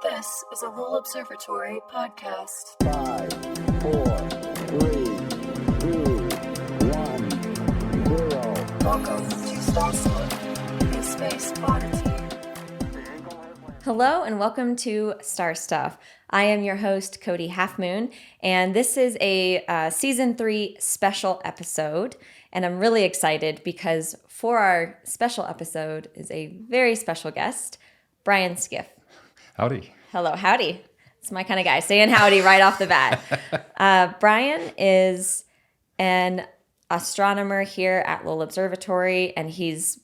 This is a Lowell Observatory podcast. 5, 4, 3, 2, 1, 0. Welcome to Star Stuff, a space oddity. Hello and welcome to Star Stuff. I am your host, Cody Halfmoon, and this is a Season 3 special episode. And I'm really excited because for our special episode is a very special guest, Brian Skiff. Howdy. Hello, howdy. It's my kind of guy, saying howdy right off the bat. Brian is an astronomer here at Lowell Observatory, and he's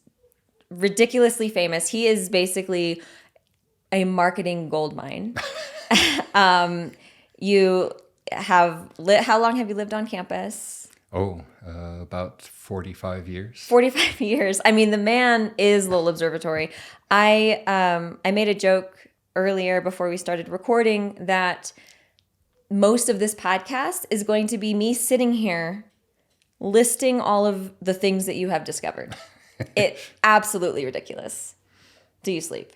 ridiculously famous. He is basically a marketing goldmine. You have how long have you lived on campus? About 45 years. 45 years. I mean, the man is Lowell Observatory. I made a joke earlier before we started recording that most of this podcast is going to be me sitting here listing all of the things that you have discovered. It's absolutely ridiculous. Do you sleep?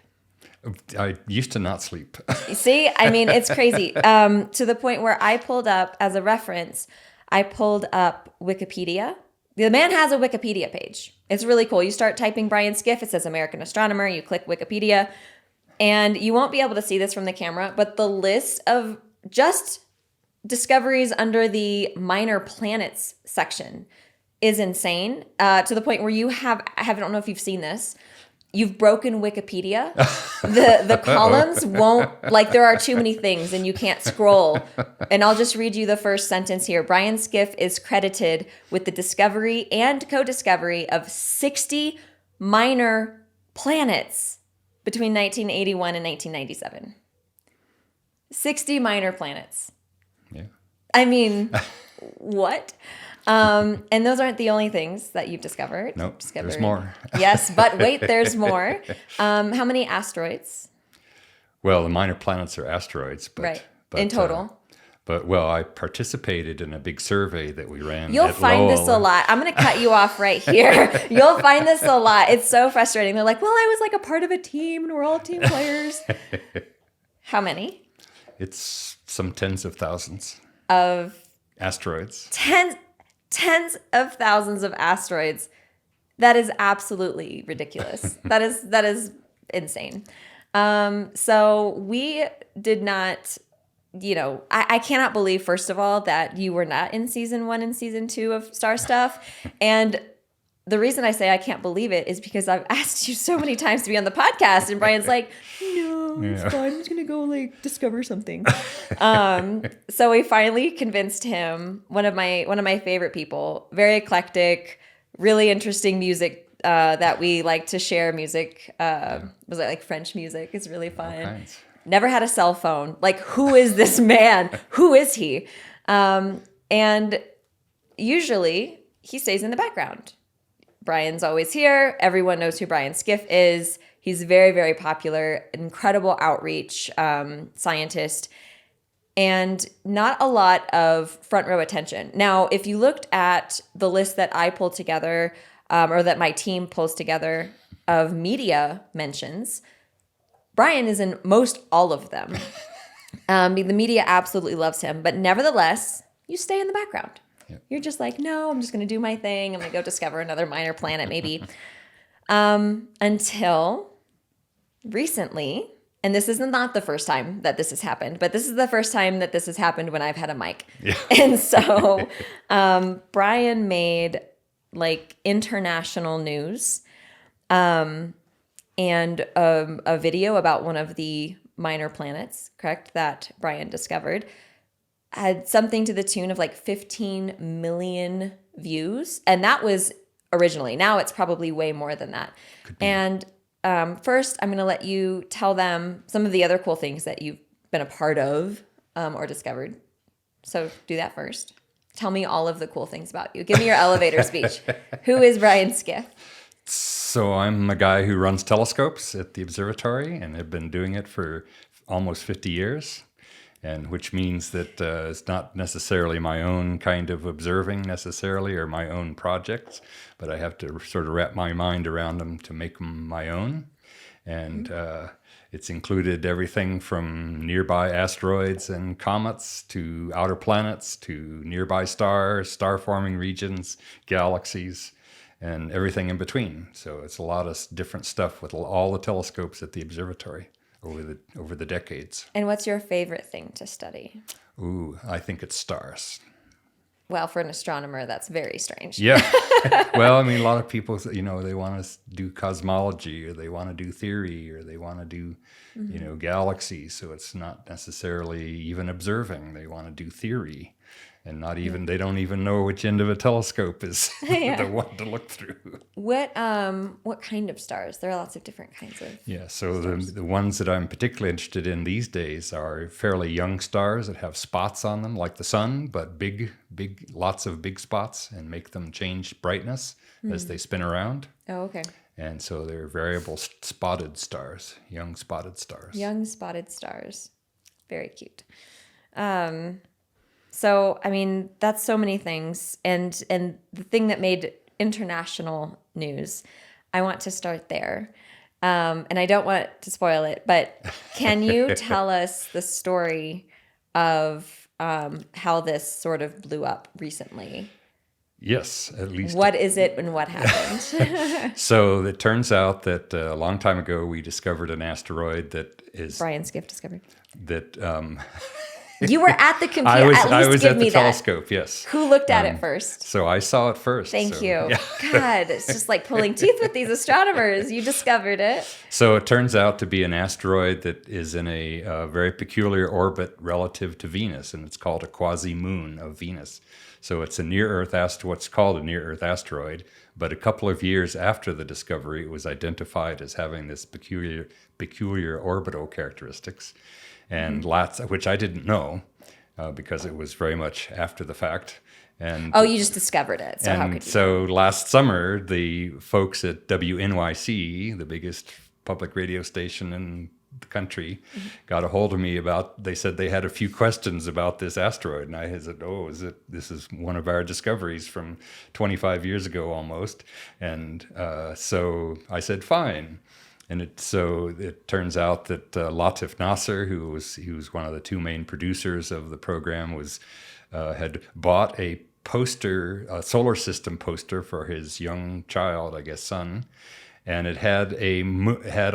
I used to not sleep. See, I mean, it's crazy. To the point where I pulled up, as a reference, I pulled up Wikipedia. The man has a Wikipedia page. It's really cool. You start typing Brian Skiff, it says American astronomer, you click Wikipedia, and you won't be able to see this from the camera, but the list of just discoveries under the minor planets section is insane, to the point where you have, I don't know if you've seen this, you've broken Wikipedia. The columns won't, like, there are too many things and you can't scroll. And I'll just read you the first sentence here. Brian Skiff is credited with the discovery and co-discovery of 60 minor planets between 1981 and 1997. 60 minor planets. Yeah. I mean, what? And those aren't the only things that you've discovered. Nope, there's more. Yes, but wait, there's more. How many asteroids? Well, the minor planets are asteroids. But, Right, in total. I participated in a big survey that we ran You'll at find Lowell. this a lot. I'm going to cut you off right here. You'll find this a lot. It's so frustrating. They're like, well, I was like a part of a team and we're all team players. How many? It's some tens of thousands. Of? Asteroids. Tens of thousands of asteroids. That is absolutely ridiculous. That is insane. So we did not, I cannot believe, first of all, that you were not in season 1 and season 2 of Star Stuff. And the reason I say I can't believe it is because I've asked you so many times to be on the podcast, and Brian's like, no, it's fine. I'm just going to go discover something. So we finally convinced him, one of my favorite people, very eclectic, really interesting music that we like to share music. Was it like French music? It's really fun. Never had a cell phone. Like, who is this man? Who is he? And usually he stays in the background. Brian's always here. Everyone knows who Brian Skiff is. He's very, very popular, incredible outreach scientist, and not a lot of front row attention. Now, if you looked at the list that I pulled together, or that my team pulls together of media mentions, Brian is in most all of them. The media absolutely loves him, but nevertheless, you stay in the background. Yep. You're just like, no, I'm just going to do my thing. I'm going to go discover another minor planet maybe. Until recently, and this is not the first time that this has happened, but this is the first time that this has happened when I've had a mic. Yeah. And so Brian made international news and a video about one of the minor planets, correct, that Brian discovered, had something to the tune of 15 million views. And that was originally. Now it's probably way more than that. And first, I'm going to let you tell them some of the other cool things that you've been a part of or discovered. So do that first. Tell me all of the cool things about you. Give me your elevator speech. Who is Brian Skiff? So I'm a guy who runs telescopes at the observatory and have been doing it for almost 50 years. And which means that it's not necessarily my own kind of observing necessarily or my own projects, but I have to sort of wrap my mind around them to make them my own. And It's included everything from nearby asteroids and comets to outer planets to nearby stars, star-forming regions, galaxies, and everything in between. So it's a lot of different stuff with all the telescopes at the observatory over the decades. And what's your favorite thing to study? Ooh, I think it's stars. Well, for an astronomer, that's very strange. Yeah. Well, I mean, a lot of people, they want to do cosmology, or they want to do theory, or they want to do, galaxies. So it's not necessarily even observing. They want to do theory. And they don't even know which end of a telescope is the one to look through. What kind of stars? There are lots of different kinds of. Yeah, so the ones that I'm particularly interested in these days are fairly young stars that have spots on them, like the sun, but big, lots of big spots, and make them change brightness as they spin around. Oh, okay. And so they're variable spotted stars, young spotted stars. Young spotted stars. Very cute. So, I mean, that's so many things. And the thing that made international news, I want to start there. And I don't want to spoil it, but can you tell us the story of how this sort of blew up recently? Yes, at least. What is it and what happened? So it turns out that a long time ago, we discovered an asteroid that is... Brian Skiff discovered. That... You were at the computer. I was give at me the that. telescope, yes. Who looked at it first? So I saw it first. Thank so, you. Yeah. God, it's just like pulling teeth with these astronomers. You discovered it. So it turns out to be an asteroid that is in a very peculiar orbit relative to Venus, and it's called a quasi-moon of Venus. So it's a near-Earth what's called a near-Earth asteroid, but a couple of years after the discovery, it was identified as having this peculiar orbital characteristics, and which I didn't know because it was very much after the fact. And you just discovered it. So how could you? So last summer, the folks at WNYC, the biggest public radio station in the country, got a hold of me they said they had a few questions about this asteroid. And I said, this is one of our discoveries from 25 years ago almost. And so I said, fine. And it turns out that Latif Nasser, he was one of the two main producers of the program, had bought a solar system poster for his young child, I guess son, and it had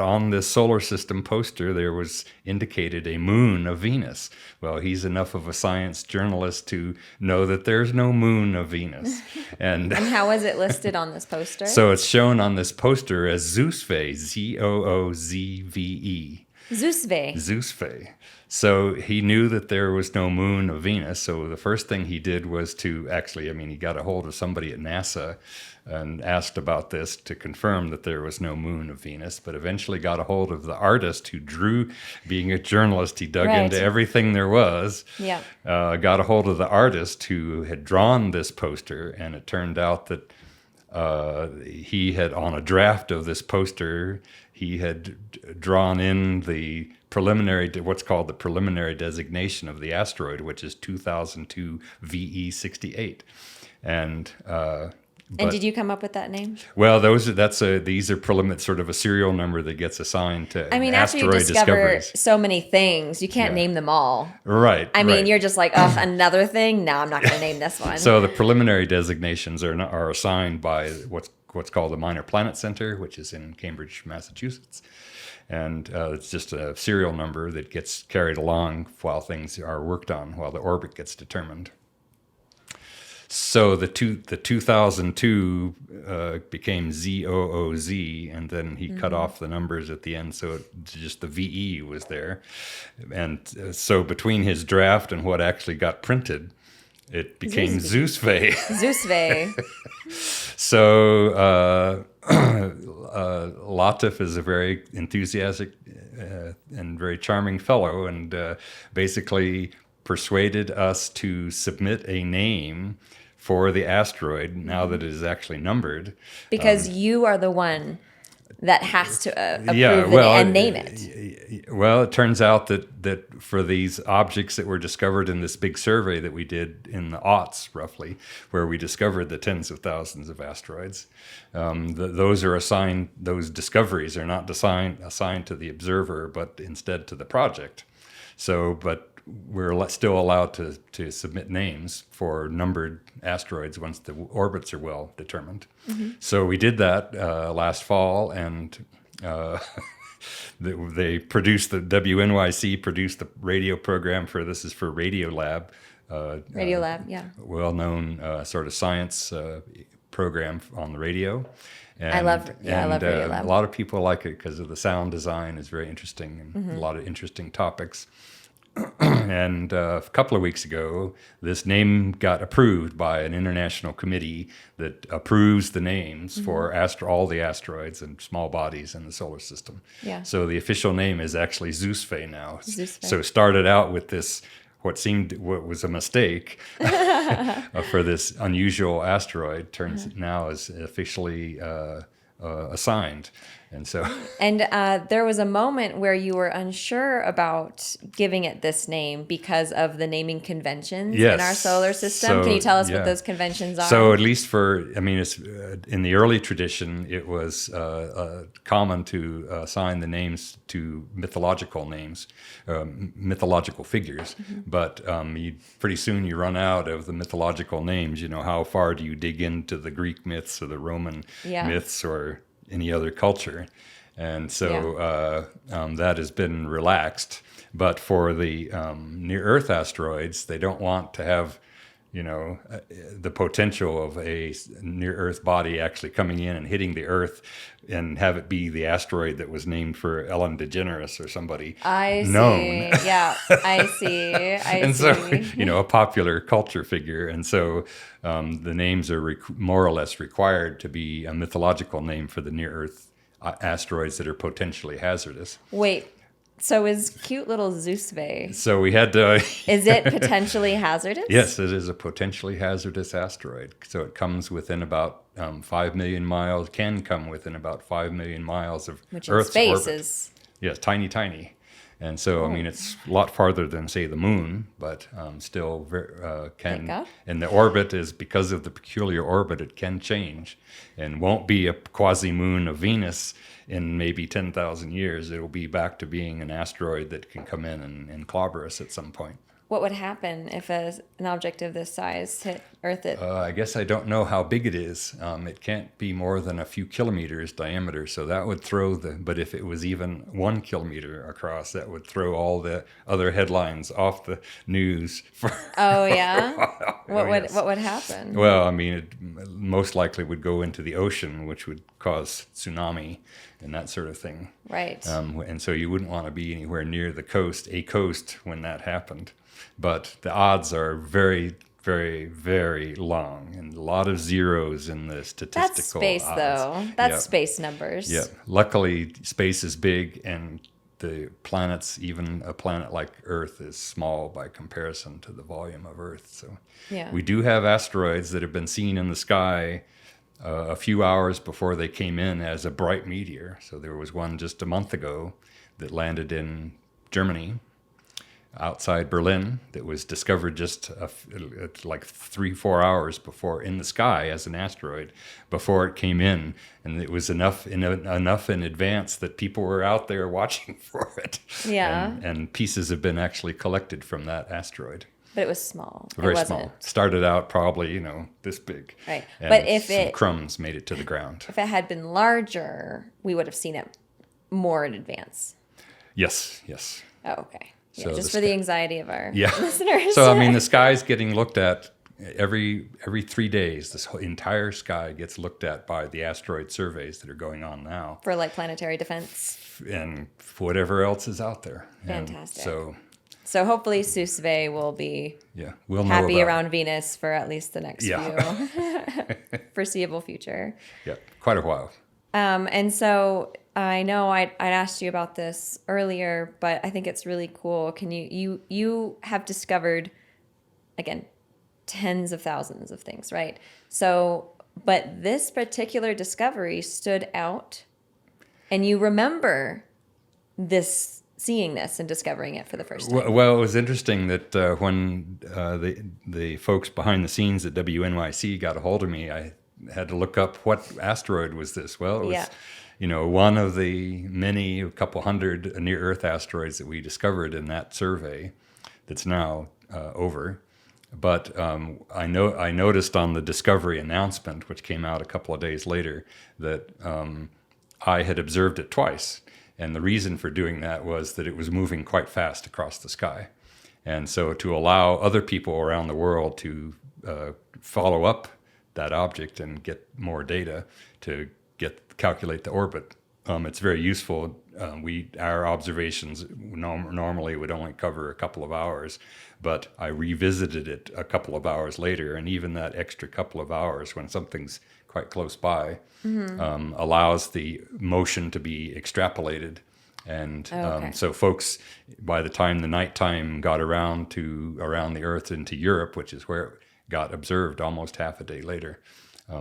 on this solar system poster there was indicated a moon of Venus. Well, he's enough of a science journalist to know that there's no moon of Venus. And how is it listed on this poster? So it's shown on this poster as Zoozve, Zoozve. Zeusfe. So he knew that there was no moon of Venus. So the first thing he did was he got a hold of somebody at NASA and asked about this to confirm that there was no moon of Venus, but eventually got a hold of the artist who drew. Being a journalist, he dug into everything there was. Yeah. Got a hold of the artist who had drawn this poster, and it turned out that he had, on a draft of this poster, he had drawn in what's called the preliminary designation of the asteroid, which is 2002 VE68. And did you come up with that name? Well, these are preliminary, sort of a serial number that gets assigned to after asteroid you discover discoveries. so many things, you can't name them all. Right. I mean, you're just like, another thing? No, I'm not going to name this one. So the preliminary designations are assigned by what's called the Minor Planet Center, which is in Cambridge, Massachusetts. And it's just a serial number that gets carried along while things are worked on, while the orbit gets determined. So the 2002 became ZOOZ, and then he cut off the numbers at the end, so just the VE was there. And so between his draft and what actually got printed, it became Zousve. Zousve. So Latif is a very enthusiastic and very charming fellow, and basically persuaded us to submit a name for the asteroid now that it is actually numbered. Because you are the one that has to approve and name it. Well, it turns out that for these objects that were discovered in this big survey that we did in the aughts, roughly, where we discovered the tens of thousands of asteroids, those discoveries are not assigned to the observer, but instead to the project. So, but we're still allowed to submit names for numbered asteroids once the orbits are well determined. Mm-hmm. So we did that last fall, and they produced the WNYC produced the radio program for this is for Radiolab. Radiolab, yeah. Well-known sort of science program on the radio. And, I love Radiolab. A lot of people like it because of the sound design is very interesting and a lot of interesting topics. And a couple of weeks ago, this name got approved by an international committee that approves the names for all the asteroids and small bodies in the solar system. Yeah. So the official name is actually Zeusfe now. Zeusfe. So it started out with this, what was a mistake for this unusual asteroid, turns now is officially assigned. And so, and there was a moment where you were unsure about giving it this name because of the naming conventions in our solar system. So, Can you tell us what those conventions are? So at least it's in the early tradition, it was common to assign the names to mythological names, mythological figures. But pretty soon you run out of the mythological names. You know, how far do you dig into the Greek myths or the Roman myths or any other culture? And so that has been relaxed. But for the near-Earth asteroids, they don't want to have, the potential of a near-Earth body actually coming in and hitting the Earth and have it be the asteroid that was named for Ellen DeGeneres or somebody known. Yeah, I see. And so, a popular culture figure. And so the names are more or less required to be a mythological name for the near-Earth asteroids that are potentially hazardous. Wait, so is cute little Zoozve, so we had to... is it potentially hazardous? Yes, it is a potentially hazardous asteroid. So it comes within about 5 million miles, can come within about 5 million miles of Which Earth's in space orbit. is... Yes, tiny. And so, it's a lot farther than, say, the moon, but still can. Thank God. And the orbit is, because of the peculiar orbit, it can change and won't be a quasi-moon of Venus in maybe 10,000 years. It will be back to being an asteroid that can come in and clobber us at some point. What would happen if an object of this size hit Earth? I guess I don't know how big it is. It can't be more than a few kilometers diameter, so that would but if it was even 1 kilometer across, that would throw all the other headlines off the news. Oh, yeah? Yes. What would happen? Well, it most likely would go into the ocean, which would cause tsunami and that sort of thing. Right. And so you wouldn't want to be anywhere near a coast, when that happened. But the odds are very, very, very long, and a lot of zeros in the statistical That's space, odds. though. That's space numbers. Yeah. Luckily, space is big, and the planets, even a planet like Earth, is small by comparison to the volume of Earth. So we do have asteroids that have been seen in the sky a few hours before they came in as a bright meteor. So there was one just a month ago that landed in Germany, outside Berlin, that was discovered just like 3-4 hours before in the sky as an asteroid before it came in, and it was enough in advance that people were out there watching for it. Yeah. And pieces have been actually collected from that asteroid. But it was small. Very small. Started out probably, this big. Right. And but if some crumbs made it to the ground. If it had been larger, we would have seen it more in advance. Yes. Oh, okay. Yeah, So just for the anxiety of our Yeah. listeners. So, the sky's getting looked at every 3 days. This whole entire sky gets looked at by the asteroid surveys that are going on now. For planetary defense. And whatever else is out there. Fantastic. And so hopefully Zoozve will be we'll know happy about around Venus for at least the next few foreseeable future. Yeah, quite a while. And so I know I'd asked you about this earlier, but I think it's really cool. Can you have discovered, again, tens of thousands of things, right? So, but this particular discovery stood out And you remember seeing this and discovering it for the first time. Well, it was interesting that when the folks behind the scenes at WNYC got a hold of me, I had to look up what asteroid was this. Well, it was, one of the a couple hundred near-Earth asteroids that we discovered in that survey that's now over. But I noticed on the discovery announcement, which came out a couple of days later, that I had observed it twice. And the reason for doing that was that it was moving quite fast across the sky. And so to allow other people around the world to follow up that object and get more data to calculate the orbit, it's very useful. Our observations normally would only cover a couple of hours, but I revisited it a couple of hours later, and even that extra couple of hours when something's quite close by allows the motion to be extrapolated. And so folks, by the time the nighttime got around the Earth into Europe, which is where it got observed almost half a day later,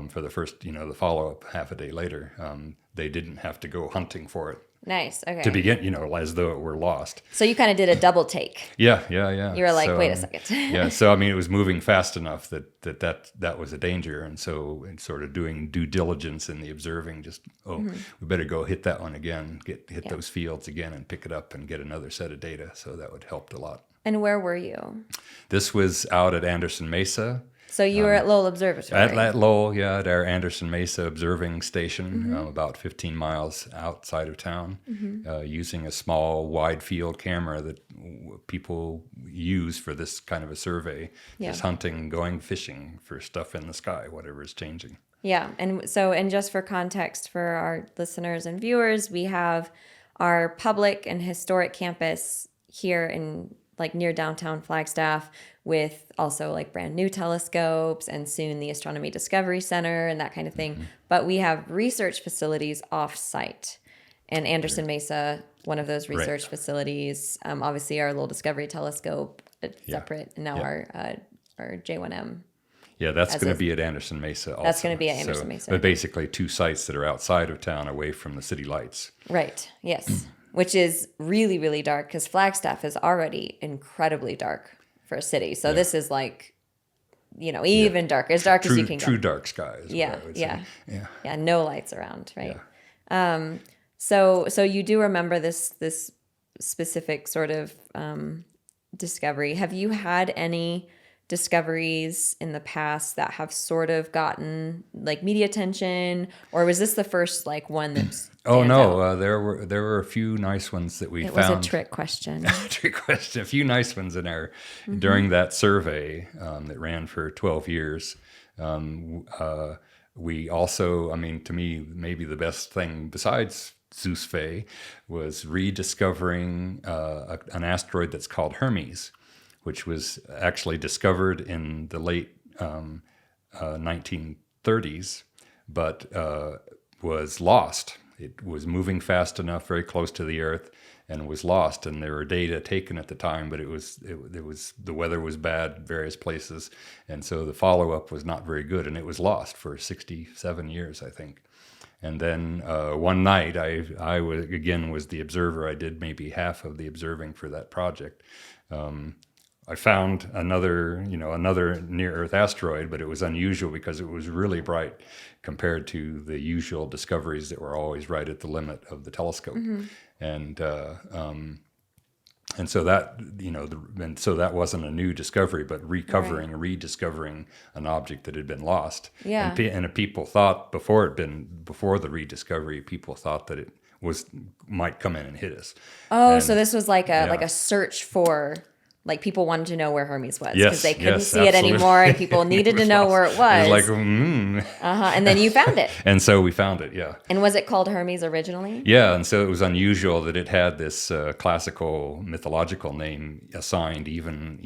for the first, the follow-up half a day later, they didn't have to go hunting for it. Nice. Okay. To begin, as though it were lost. So you kind of did a double take. Yeah. You were like, wait a second. Yeah. So it was moving fast enough that was a danger, and so in sort of doing due diligence in the observing, we better go hit that one again, hit those fields again, and pick it up and get another set of data. So that would help a lot. And where were you? This was out at Anderson Mesa. So you were at Lowell Observatory? At Lowell, at our Anderson Mesa observing station, about 15 miles outside of town, using a small wide field camera that people use for this kind of a survey, just hunting, going fishing for stuff in the sky, whatever is changing. Yeah, and just for context for our listeners and viewers, we have our public and historic campus here in near downtown Flagstaff, with also brand new telescopes and soon the Astronomy Discovery Center and that kind of thing. But we have research facilities off-site. And Anderson Mesa, one of those research facilities, obviously our Lowell Discovery Telescope, separate, and now our J1M. Yeah, that's going to be at Anderson Mesa also. That's going to be at Anderson Mesa. But basically 2 sites that are outside of town, away from the city lights. Right, yes. Which is really, really dark, because Flagstaff is already incredibly dark for a city. So this is even darker, as dark as you can go. True dark skies. Yeah. No lights around, right? Yeah. So you do remember this specific sort of discovery. Have you had any discoveries in the past that have sort of gotten media attention, or was this the first one that's there were a few nice ones that we found. It was a trick question. A few nice ones in our during that survey that ran for 12 years. We also, to me, maybe the best thing besides Zeusfe was rediscovering an asteroid that's called Hermes, which was actually discovered in the late 1930s, but was lost. It was moving fast enough, very close to the Earth, and was lost. And there were data taken at the time, but it was the weather was bad in various places, and so the follow-up was not very good, and it was lost for 67 years, I think. And then one night, I was the observer. I did maybe half of the observing for that project. I found another near-Earth asteroid, but it was unusual because it was really bright compared to the usual discoveries that were always right at the limit of the telescope. And so that that wasn't a new discovery, but rediscovering an object that had been lost. Yeah. And people thought before the rediscovery, people thought that it might come in and hit us. Oh, so this was like a search for. People wanted to know where Hermes was because they couldn't see it anymore, and people needed to know where it was. It was and then you found it. And so we found it, yeah. And was it called Hermes originally? Yeah, and so it was unusual that it had this classical mythological name assigned, even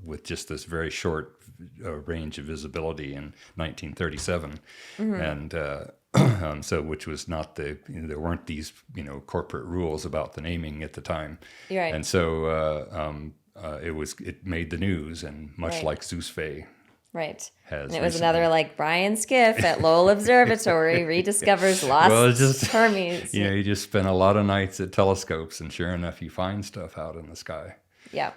with just this very short range of visibility in 1937, and. So, which was not there weren't these corporate rules about the naming at the time, You're right. And so it made the news, and much like Zoozve, Right. has And it was recently. another like Brian Skiff at Lowell Observatory rediscovers lost Well, it's just Hermes. you just spend a lot of nights at telescopes, and sure enough, you find stuff out in the sky. Yeah.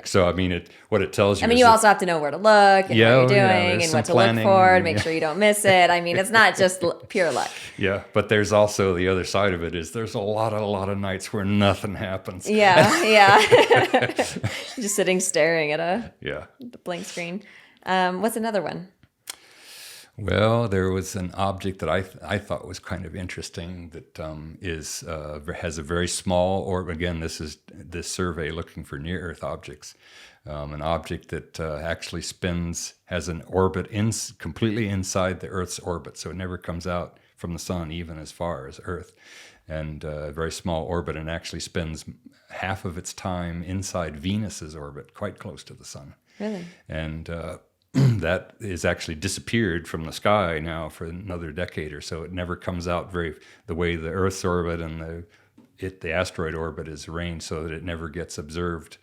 So I mean, what it tells you. I mean, is you that- also have to know where to look and Yeah, what you're oh, yeah, doing there's and some what to look planning, for to make yeah. sure you don't miss it. I mean, it's not just pure luck. Yeah, but there's also the other side of it is there's a lot of nights where nothing happens. Yeah, yeah. Just sitting staring at a Yeah. blank screen. What's another one? Well, there was an object that I thought was kind of interesting that has a very small orbit. Again, this survey looking for near Earth objects. An object that actually has an orbit completely inside the Earth's orbit, so it never comes out from the sun even as far as Earth, and a very small orbit, and actually spends half of its time inside Venus's orbit, quite close to the sun. Really? And that is actually disappeared from the sky now for another decade or so. It never comes out the way the Earth's orbit and the asteroid orbit is arranged, so that it never gets observed.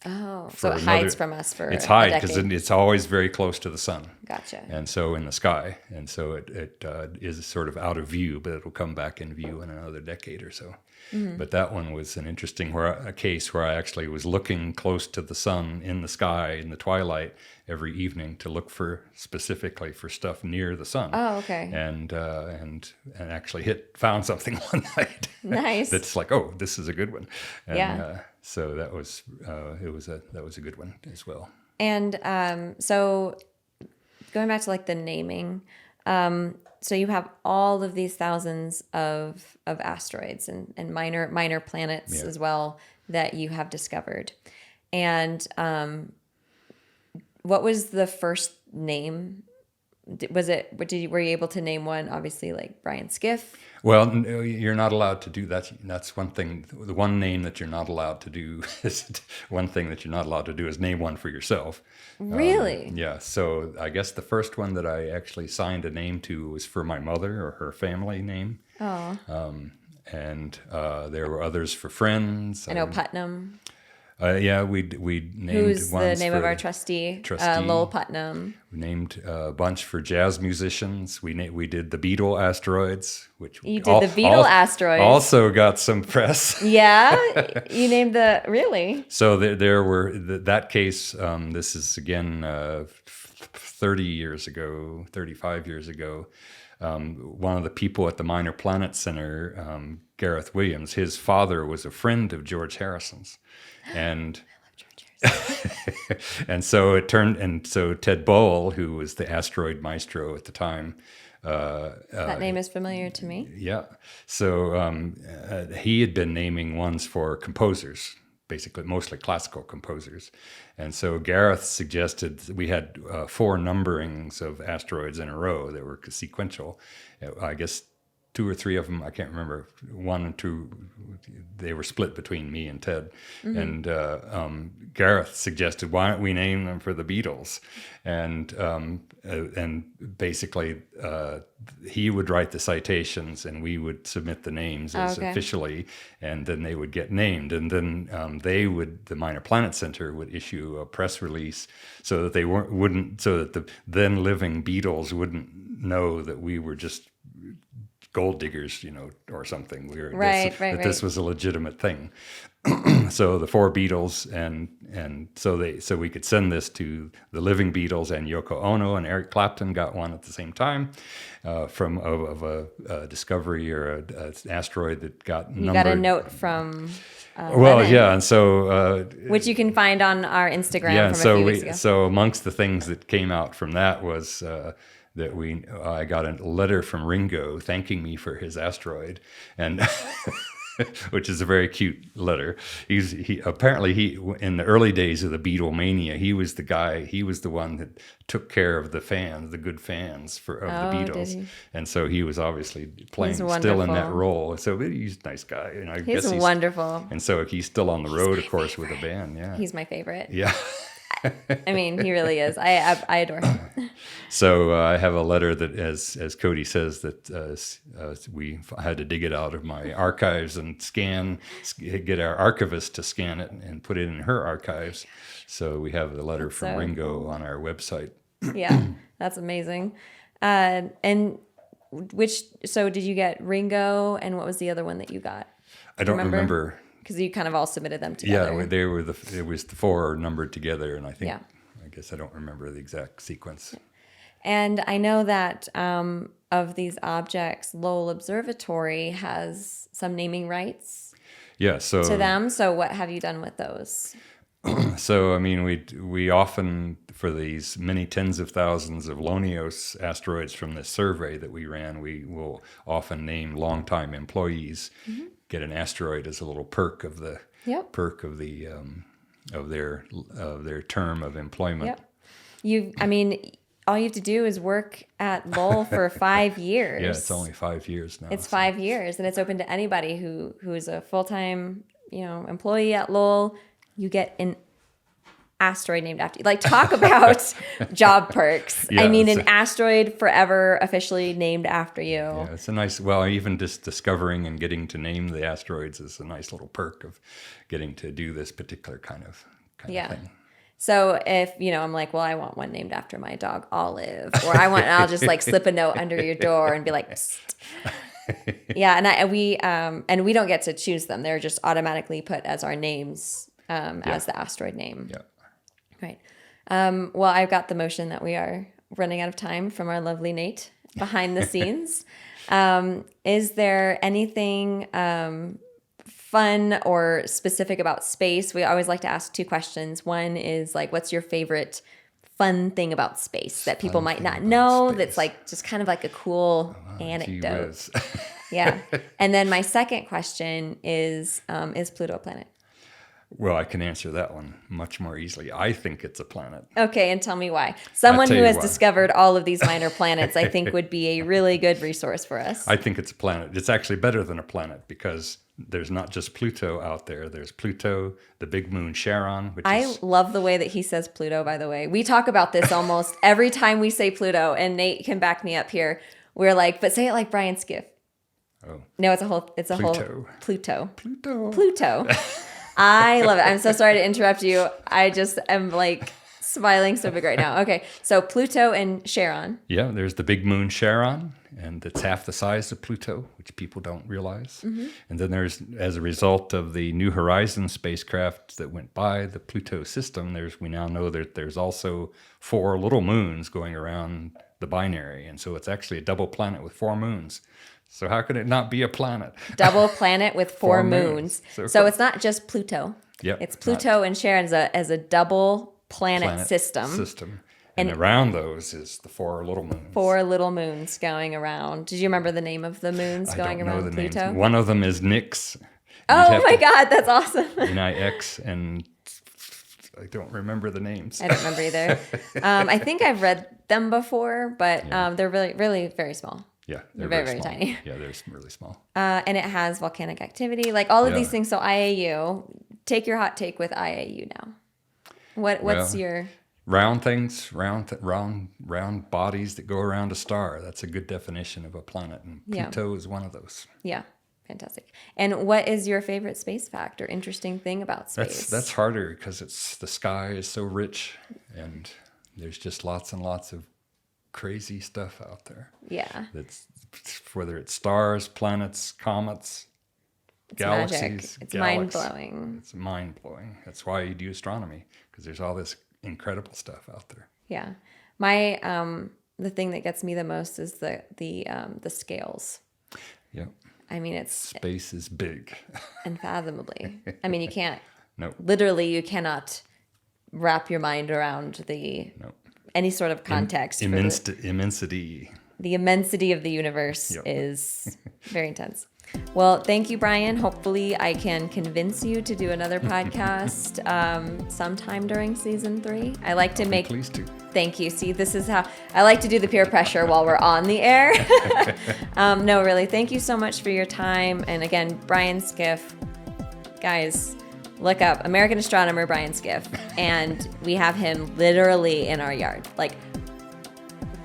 Oh, so For it another- hides from us for It's a hide because decade. it's always very close to the sun. Gotcha. And so in the sky, and so it is sort of out of view, but it'll come back in view in another decade or so. Mm-hmm. But that one was an interesting a case where I actually was looking close to the sun in the sky in the twilight every evening to look specifically for stuff near the sun. Oh, okay. And actually found something one night. Nice. That's like, oh, this is a good one. And, Yeah. so that was that was a good one as well. And so going back to like the naming, so you have all of these thousands of asteroids and minor planets Yeah. as well that you have discovered. And what was the first name? Were you able to name one? Obviously, like Brian Skiff. Well, no, you're not allowed to do that. That's one thing. The one name that you're not allowed to do is name one for yourself. Really? Yeah. So I guess the first one that I actually signed a name to was for my mother or her family name. Oh, And there were others for friends. I know Putnam. Yeah, we named Who's the ones name of for- our trustee? Trustee. Lowell Putnam. We named a bunch for jazz musicians. We did the Beatle Asteroids, which You did the Beatle Asteroids. Also got some press. Yeah, you named really. So there were that case. This is again 35 years ago. One of the people at the Minor Planet Center, Gareth Williams, his father was a friend of George Harrison's, and and so Ted Bowl, who was the asteroid maestro at the time. That name is familiar to me. Yeah. So he had been naming ones for composers, basically mostly classical composers. And so Gareth suggested that we had 4 numberings of asteroids in a row that were sequential. I guess 2 or 3 of them, I can't remember, 1 and 2, they were split between me and Ted. Mm-hmm. And Gareth suggested, why don't we name them for the Beatles? And basically he would write the citations and we would submit the names as Okay. officially, and then they would get named. And then the Minor Planet Center would issue a press release so that so that the then living Beatles wouldn't know that we were just gold diggers, or something. This was a legitimate thing. So the 4 Beatles, and so we could send this to the living Beatles, and Yoko Ono and Eric Clapton got one at the same time from a discovery or an asteroid that got numbered. You got a note from Well, Lennon, yeah, and so which you can find on our Instagram yeah, from so a few weeks ago. so amongst the things that came out from that was that I got a letter from Ringo thanking me for his asteroid, and which is a very cute letter. He apparently in the early days of the Beatlemania, he was the one that took care of the good fans of the Did Beatles, he? and so he was obviously playing He's still in that wonderful. role. So he's a nice guy, and I He's guess wonderful. And so he's still on the road, of course, with a band. Yeah, He's my favorite. yeah. I mean, he really is. I adore him. So I have a letter that, as Cody says, that we had to dig it out of my archives and get our archivist to scan it and put it in her archives. So we have the letter That's from so Ringo cool. on our website. Yeah, that's amazing. And so did you get Ringo, and what was the other one that you got? I don't remember. Because you kind of all submitted them together. Yeah, they were it was the four numbered together, and I think Yeah. I guess I don't remember the exact sequence. And I know that of these objects, Lowell Observatory has some naming rights Yeah, so to them. So what have you done with those? So, I mean, we often, for these many tens of thousands of Lonios asteroids from this survey that we ran, we will often name longtime employees, get an asteroid as a little perk of the Yep. perk of the of their term of employment. Yep. All you have to do is work at Lowell for 5 years. Yeah, it's only 5 years now. It's 5 years, and it's open to anybody who is a full-time, employee at Lowell. You get an asteroid named after you. Like, talk about job perks. Yeah, an asteroid forever officially named after you. Yeah, it's a nice. Well, even just discovering and getting to name the asteroids is a nice little perk of getting to do this particular kind of thing. So if, I'm like, well, I want one named after my dog, Olive, or I'll just like slip a note under your door and be like, psst. Yeah. And we don't get to choose them. They're just automatically put as our names, as the asteroid name. Yeah. Right. Well, I've got the motion that we are running out of time from our lovely Nate behind the scenes. Is there anything, fun or specific about space? We always like to ask 2 questions. One is like, what's your favorite fun thing about space that people might not know? That's like just kind of like a cool anecdote. Yeah. And then my second question is Pluto a planet? Well, I can answer that one much more easily. I think it's a planet. Okay, and tell me why. Someone who has why. discovered all of these minor planets, I think, would be a really good resource for us. I think it's a planet. It's actually better than a planet because there's not just Pluto out there. There's Pluto, the big moon Charon, which I is... love the way that he says Pluto, by the way. We talk about this almost every time we say Pluto, and Nate can back me up here. We're like, but say it like Brian Skiff. Oh. No, it's a Pluto. whole Pluto. Pluto. Pluto. I love it. I'm so sorry to interrupt you. I just am like smiling so big right now. Okay, so Pluto and Charon. Yeah, there's the big moon Charon, and it's half the size of Pluto, which people don't realize. And then there's, as a result of the New Horizons spacecraft that went by the Pluto system, we now know that there's also 4 little moons going around the binary, and so it's actually a double planet with 4 moons. So how could it not be a planet? Double planet with 4 moons. So it's not just Pluto. Yep, It's Pluto and Charon as a double planet system. And around those is the 4 little moons. 4 little moons going around. Did you remember the name of the moons going around the Pluto? Names. One of them is Nix. Oh my God, that's awesome. Nix, and I don't remember the names. I don't remember either. I think I've read them before, but they're really, really very small. Yeah, they're very, very small. tiny. Yeah, they're really small. And it has volcanic activity, like all of these things. So IAU, take your hot take with IAU now. What's your... Round things, round bodies that go around a star. That's a good definition of a planet, and Pluto is one of those. Yeah, fantastic. And what is your favorite space fact or interesting thing about space? That's harder because the sky is so rich, and there's just lots and lots of crazy stuff out there. Yeah. That's whether it's stars, planets, comets, galaxies. Magic. It's mind-blowing. It's mind-blowing. That's why you do astronomy, because there's all this incredible stuff out there. Yeah. My the thing that gets me the most is the scales. Yep. I mean, space is big. Unfathomably. I mean, you can't. Nope. Literally, you cannot wrap your mind around any sort of context. Immensity. The immensity of the universe is very intense. Well, thank you, Brian. Hopefully I can convince you to do another podcast sometime during season 3. I like to make... Please do. Thank you. See, this is how I like to do the peer pressure while we're on the air. No, really. Thank you so much for your time. And again, Brian Skiff. Guys, look up American astronomer Brian Skiff. And we have him literally in our yard. Like,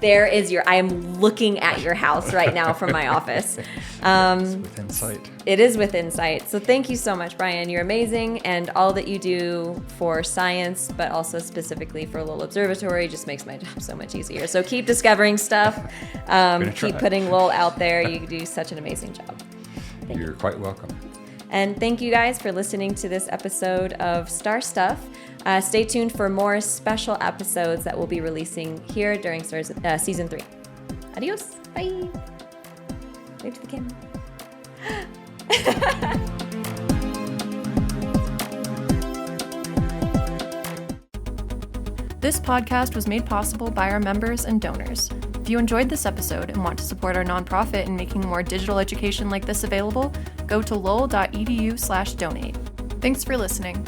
There is I am looking at your house right now from my office. It's within sight. It is within sight. So thank you so much, Brian. You're amazing. And all that you do for science, but also specifically for Lowell Observatory, just makes my job so much easier. So keep discovering stuff. Keep putting Lowell out there. You do such an amazing job. You're quite welcome. And thank you guys for listening to this episode of Star Stuff. Stay tuned for more special episodes that we'll be releasing here during season 3. Adios. Bye. Wave to the camera. This podcast was made possible by our members and donors. If you enjoyed this episode and want to support our nonprofit in making more digital education like this available, go to lowell.edu/donate. Thanks for listening.